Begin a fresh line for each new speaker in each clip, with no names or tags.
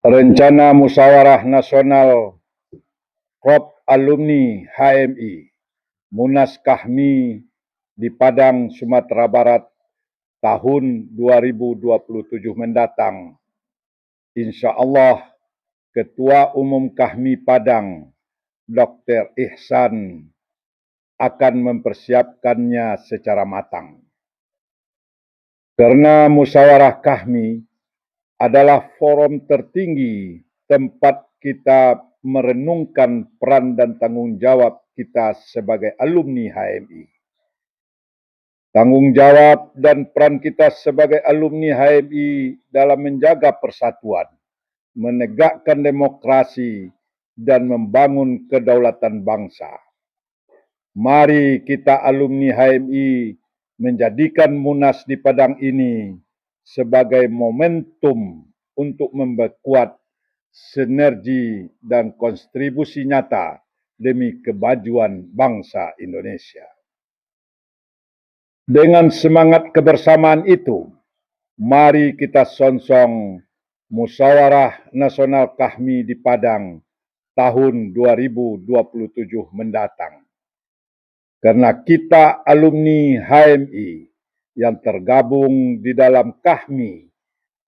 Rencana Musyawarah Nasional Klub Alumni HMI Munas Kahmi di Padang, Sumatera Barat tahun 2027 mendatang. Insya Allah Ketua Umum Kahmi Padang, Dr. Ihsan, akan mempersiapkannya secara matang. Karena musyawarah Kahmi adalah forum tertinggi tempat kita merenungkan peran dan tanggung jawab kita sebagai alumni HMI. Tanggung jawab dan peran kita sebagai alumni HMI dalam menjaga persatuan, menegakkan demokrasi, dan membangun kedaulatan bangsa. Mari kita alumni HMI menjadikan Munas di Padang ini sebagai momentum untuk memperkuat sinergi dan kontribusi nyata demi kemajuan bangsa Indonesia. Dengan semangat kebersamaan itu, mari kita songsong Musyawarah Nasional Kahmi di Padang tahun 2027 mendatang. Karena kita alumni HMI yang tergabung di dalam Kahmi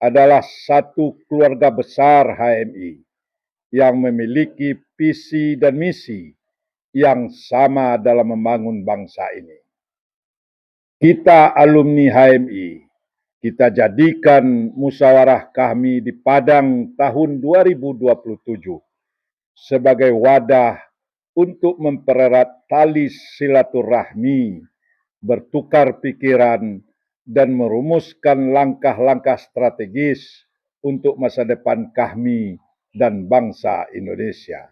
adalah satu keluarga besar HMI yang memiliki visi dan misi yang sama dalam membangun bangsa ini. Kita alumni HMI, kita jadikan musyawarah Kahmi di Padang tahun 2027 sebagai wadah untuk mempererat tali silaturahmi, bertukar pikiran, dan merumuskan langkah-langkah strategis untuk masa depan Kahmi dan bangsa Indonesia.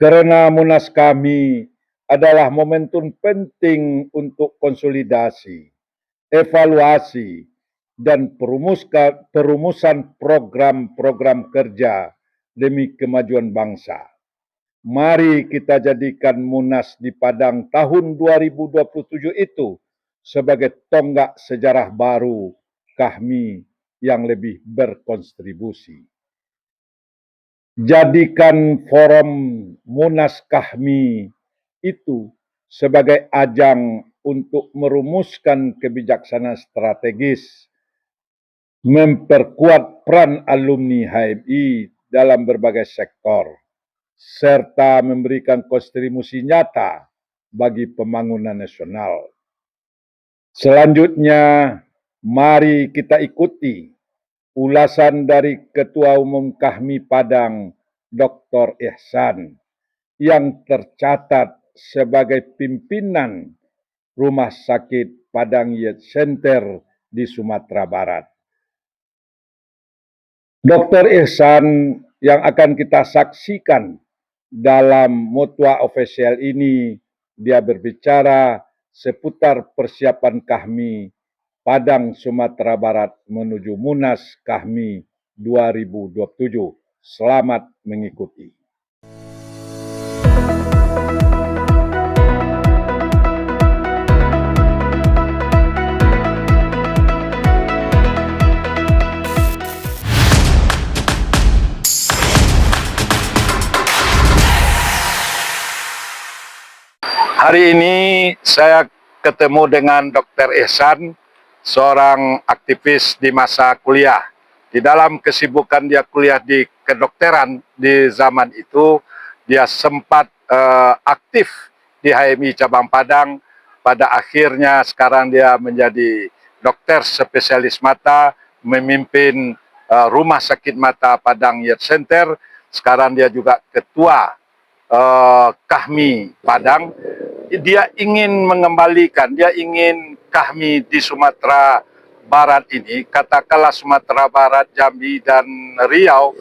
Karena Munas Kahmi adalah momentum penting untuk konsolidasi, evaluasi, dan perumusan program-program kerja demi kemajuan bangsa. Mari kita jadikan Munas di Padang tahun 2027 itu sebagai tonggak sejarah baru Kahmi yang lebih berkontribusi. Jadikan forum Munas Kahmi itu sebagai ajang untuk merumuskan kebijaksanaan strategis, memperkuat peran alumni HMI dalam berbagai sektor, serta memberikan kontribusi nyata bagi pembangunan nasional. Selanjutnya, mari kita ikuti ulasan dari Ketua Umum Kahmi Padang, Dr. Ihsan, yang tercatat sebagai pimpinan Rumah Sakit Padang Youth Center di Sumatera Barat. Dr. Ihsan yang akan kita saksikan dalam Mutwa Official ini, dia berbicara seputar persiapan Kahmi Padang, Sumatera Barat menuju Munas Kahmi 2027. Selamat mengikuti. Hari ini saya ketemu dengan Dr. Ihsan, seorang aktivis di masa kuliah. Di dalam kesibukan dia kuliah di kedokteran di zaman itu, dia sempat aktif di HMI Cabang Padang. Pada akhirnya sekarang dia menjadi dokter spesialis mata, memimpin Rumah Sakit Mata Padang Youth Center. Sekarang dia juga ketua Kahmi Padang. Dia ingin mengembalikan, dia ingin Kahmi di Sumatera Barat ini, katakanlah Sumatera Barat, Jambi, dan Riau,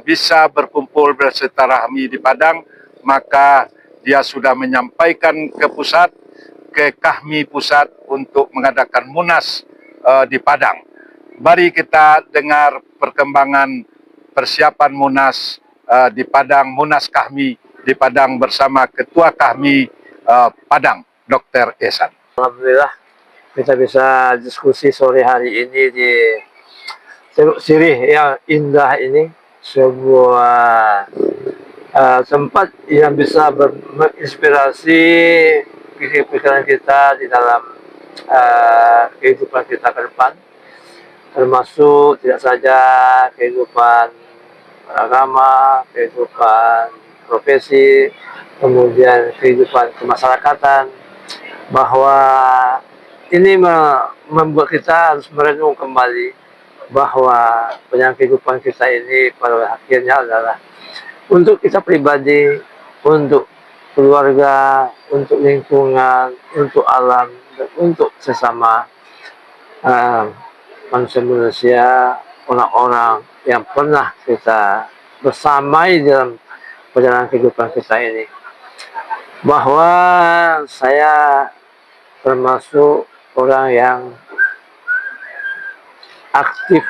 bisa berkumpul bersilaturahmi di Padang. Maka dia sudah menyampaikan ke pusat, ke Kahmi pusat untuk mengadakan Munas di Padang. Mari kita dengar perkembangan persiapan Munas di Padang, Munas Kahmi di Padang bersama Ketua Kahmi Padang, Dr. Ihsan.
Alhamdulillah kita bisa diskusi sore hari ini di Ceruk Sirih yang indah ini, sebuah tempat yang bisa menginspirasi pikiran kita di dalam kehidupan kita ke depan, termasuk tidak saja kehidupan agama, kehidupan profesi, kemudian kehidupan kemasyarakatan, bahwa ini membuat kita harus merenung kembali bahwa penyampaian kehidupan kita ini pada akhirnya adalah untuk kita pribadi, untuk keluarga, untuk lingkungan, untuk alam, dan untuk sesama manusia-manusia, orang-orang yang pernah kita bersamai dalam perjalanan kehidupan kita ini. Bahwa saya termasuk orang yang aktif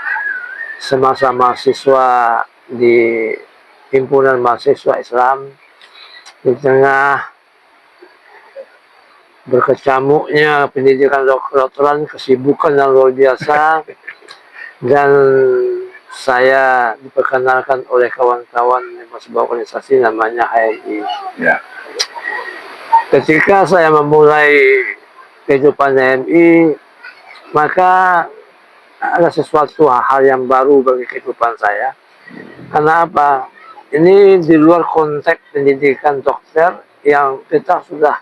semasa mahasiswa di himpunan mahasiswa Islam, di tengah berkecamuknya pendidikan kedokteran, kesibukan yang luar biasa, dan saya diperkenalkan oleh kawan-kawan sebuah organisasi namanya HMI.
Ya.
Ketika saya memulai kehidupan HMI, maka ada sesuatu hal yang baru bagi kehidupan saya. Karena apa? Ini di luar konteks pendidikan dokter yang kita sudah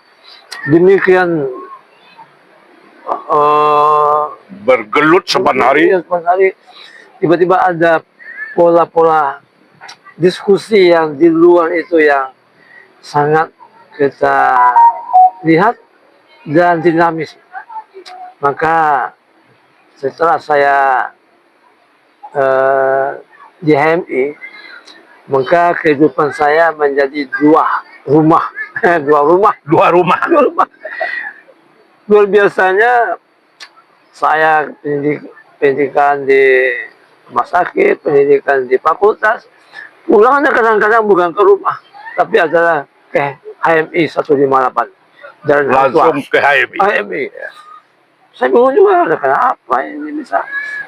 demikian
Bergelut saban hari.
Tiba-tiba ada pola-pola diskusi yang di luar itu yang sangat kita lihat dan dinamis. Maka setelah saya di HMI, maka kehidupan saya menjadi dua rumah.
Dua rumah.
Luar biasanya saya pendidikan di rumah sakit, pendidikan di fakultas, pulangnya kadang-kadang bukan ke rumah, tapi adalah ke HMI 158. Dan
Langsung ke HMI.
Saya bingung juga, ada kenapa ini bisa.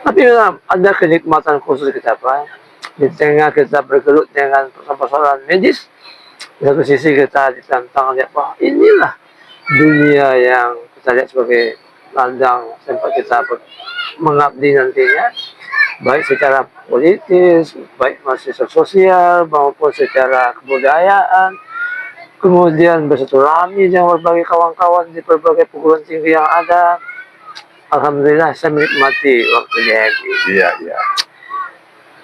Tapi ada kenikmatan khusus kita, Pak. Di tengah kita bergelut dengan persoalan medis, di satu sisi kita ditantang lihat bahwa inilah dunia yang kita lihat sebagai ladang tempat kita mengabdi nantinya, baik secara politis, baik masih sosial maupun secara kebudayaan, kemudian bersilaturahmi dengan berbagai kawan-kawan di berbagai perguruan tinggi yang ada. Alhamdulillah saya menikmati waktu di HMI.
Iya.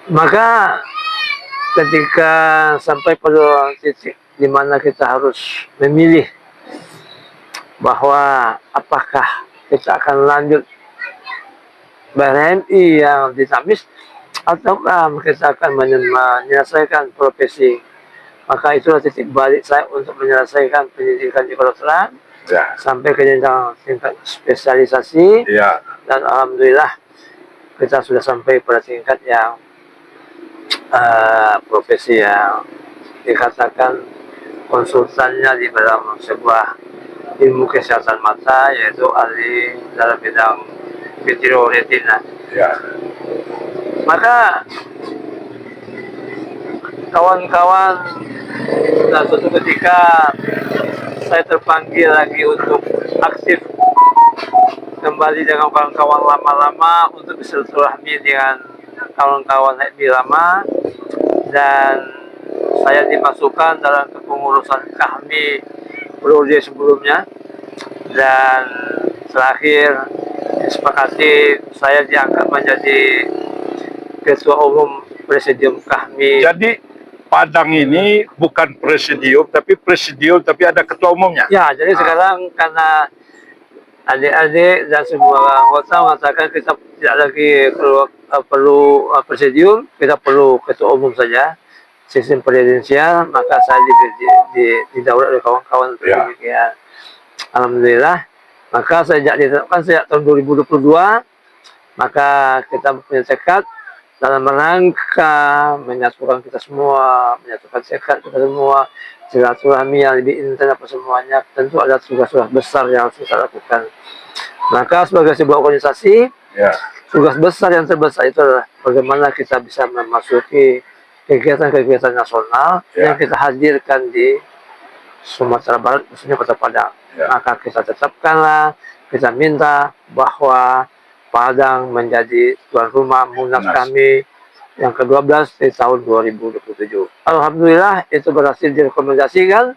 Maka ketika sampai pada titik di mana kita harus memilih bahwa apakah kita akan lanjut HMI yang dinamis ataukah kita akan menyelesaikan profesi, maka itulah titik balik saya untuk menyelesaikan pendidikan di kedokteran. Ya. Sampai ke jenjang tingkat spesialisasi. Ya. Dan alhamdulillah kita sudah sampai pada tingkat yang profesi yang dikatakan konsultannya di dalam sebuah ilmu kesehatan mata, yaitu ahli dalam bidang vitreoretina. Ya. Maka kawan-kawan, dan suatu ketika saya terpanggil lagi untuk aktif kembali dengan kawan-kawan lama-lama untuk bersilaturahmi dengan kawan-kawan HMI lama, dan saya dimasukkan dalam kepengurusan KAHMI periode sebelumnya, dan terakhir disepakati saya diangkat menjadi Ketua Umum Presidium KAHMI.
Jadi Padang ini bukan presidium tapi ada ketua umumnya.
Ya, jadi sekarang karena adik-adik dan semua anggota mengatakan kita tidak lagi perlu presidium, kita perlu ketua umum saja, sistem presidensial, maka saya didaulat oleh kawan-kawan demikian. Alhamdulillah, maka sejak ditetapkan sejak tahun 2022, maka kita punya tekad dalam rangka menyatukan kita semua, menyatukan tekad kita semua, silaturahmi yang lebih intens apa semuanya. Tentu ada tugas-tugas besar yang harus kita lakukan. Maka sebagai sebuah organisasi, tugas besar yang terbesar itu adalah bagaimana kita bisa memasuki kegiatan-kegiatan nasional
Ya.
yang kita hadirkan di Sumatera Barat, khususnya Kota Padang.
Ya.
Maka kita tetapkanlah, kita minta bahwa Padang menjadi tuan rumah Munas
Munas.
kami yang ke-12 di tahun 2027. Alhamdulillah itu berhasil direkomendasikan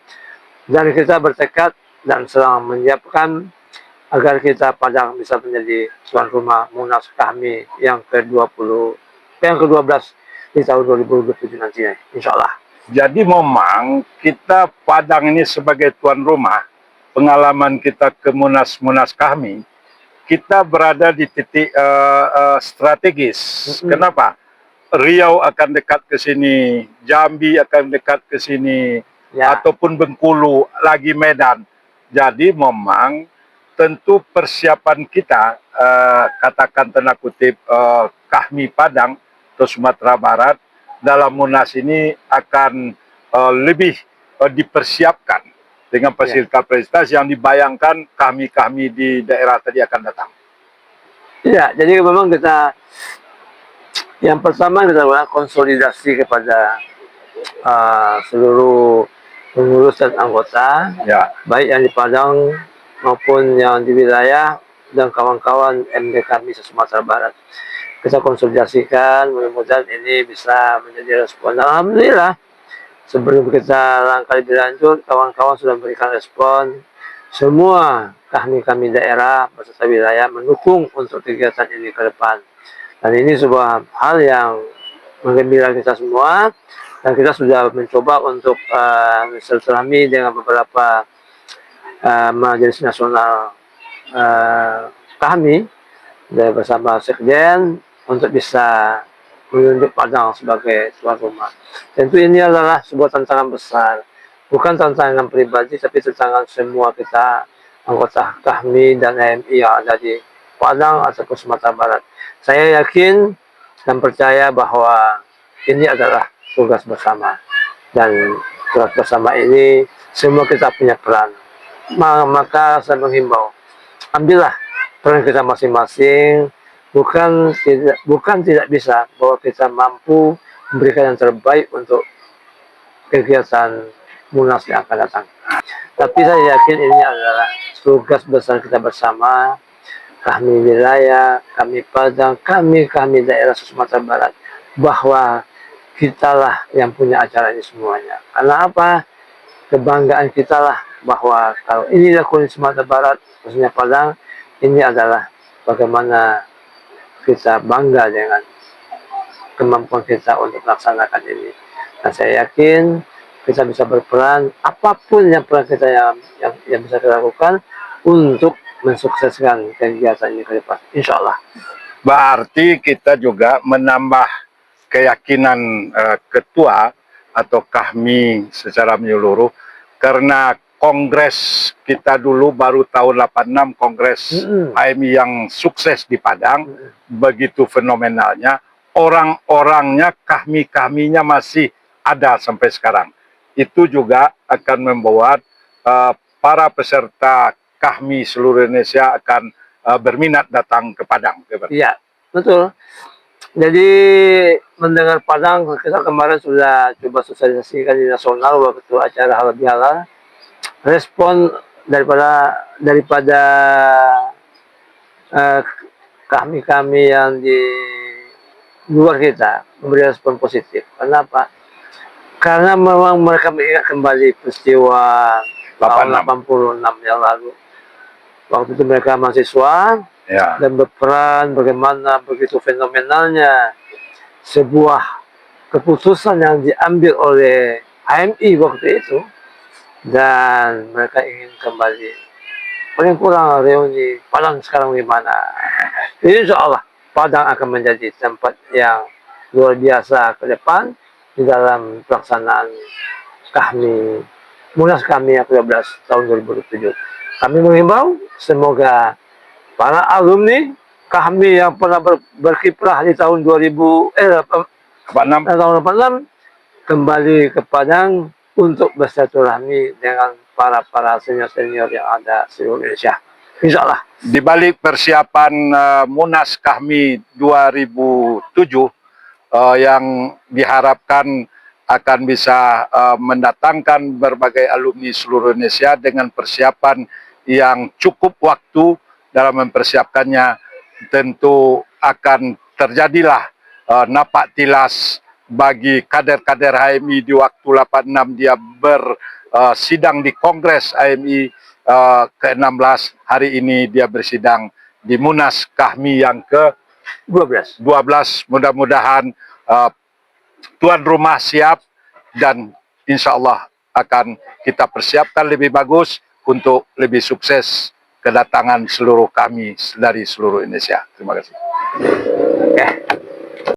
dan kita bertekad dan sedang menyiapkan agar kita Padang bisa menjadi tuan rumah Munas kami yang ke-12 di tahun 2027 nantinya, insya Allah.
Jadi memang kita Padang ini sebagai tuan rumah, pengalaman kita ke Munas kami, kita berada di titik strategis. Kenapa? Riau akan dekat ke sini, Jambi akan dekat ke sini,
Ya.
ataupun Bengkulu, lagi Medan. Jadi memang tentu persiapan kita, katakan tanda kutip, kami Padang atau Sumatera Barat, dalam Munas ini akan lebih dipersiapkan dengan fasilitas-fasilitas yang dibayangkan kami di daerah tadi akan datang.
Ya, jadi memang kita yang pertama kita lakukan konsolidasi kepada seluruh pengurus dan anggota,
Ya.
baik yang di Padang maupun yang di wilayah dan kawan-kawan MD kami se-Sumatera Barat. Kita konsolidasikan, mudah-mudahan ini bisa menjadi respon. Alhamdulillah, sebelum kita langkah lebih lanjut, kawan-kawan sudah memberikan respon. Semua kami daerah beserta wilayah mendukung untuk kegiatan ini ke depan. Dan ini sebuah hal yang menggembirakan kita semua. Dan kita sudah mencoba untuk bersilaturahmi dengan beberapa majelis nasional kami dan bersama Sekjen untuk bisa menunjuk Padang sebagai tuan rumah. Tentu ini adalah sebuah tantangan besar, bukan tantangan pribadi, tapi tantangan semua kita, anggota kami dan AMI yang ada di Padang ataupun Sumatera Barat. Saya yakin dan percaya bahwa ini adalah tugas bersama, dan tugas bersama ini semua kita punya peran. Maka saya menghimbau, ambillah peran kita masing-masing. Bukan tidak bisa, bahwa kita mampu memberikan yang terbaik untuk kegiatan Munas yang akan datang. Tapi saya yakin ini adalah tugas besar kita bersama, kami wilayah, kami Padang, kami daerah Sumatera Barat, bahwa kitalah yang punya acara ini semuanya. Karena apa? Kebanggaan kitalah bahwa kalau ini dilakukan di Sumatera Barat, khususnya Padang, ini adalah bagaimana kita bangga dengan kemampuan kita untuk melaksanakan ini. Dan saya yakin kita bisa berperan, apapun yang peran kita yang bisa kita lakukan untuk mensukseskan kegiatan ini ke depan, insya Allah.
Berarti kita juga menambah keyakinan ketua atau kami secara menyeluruh, karena kongres kita dulu baru tahun 86, kongres AMI yang sukses di Padang, begitu fenomenalnya, orang-orangnya, kaminya masih ada sampai sekarang. Itu juga akan membuat para peserta kami seluruh Indonesia akan berminat datang ke Padang.
Iya, betul. Jadi mendengar Padang, kita kemarin sudah coba sosialisasikan di nasional waktu acara halal bihalal. Respon daripada kami yang di luar kita memberi respon positif. Kenapa? Karena memang mereka mengingat kembali peristiwa tahun 86 yang lalu. Waktu itu mereka mahasiswa, dan berperan bagaimana begitu fenomenalnya sebuah keputusan yang diambil oleh AMI waktu itu, dan mereka ingin kembali. Paling kurang reuni Padang sekarang gimana? Insya Allah Padang akan menjadi tempat yang luar biasa ke depan di dalam pelaksanaan kami Munas kami yang ke-12 tahun 2007. Kami mengimbau semoga para alumni kami yang pernah berkiprah di tahun 86 kembali ke Padang untuk bersilaturahmi dengan para senior yang ada di seluruh Indonesia. Insya Allah.
Di balik persiapan Munas Kahmi 2007 yang diharapkan akan bisa mendatangkan berbagai alumni seluruh Indonesia dengan persiapan yang cukup waktu dalam mempersiapkannya, tentu akan terjadilah napak tilas bagi kader-kader HMI di waktu 86 dia bersidang di Kongres HMI ke-16. Hari ini dia bersidang di Munas Kahmi yang ke-12. Mudah-mudahan tuan rumah siap dan insya Allah akan kita persiapkan lebih bagus untuk lebih sukses kedatangan seluruh kami dari seluruh Indonesia. Terima kasih.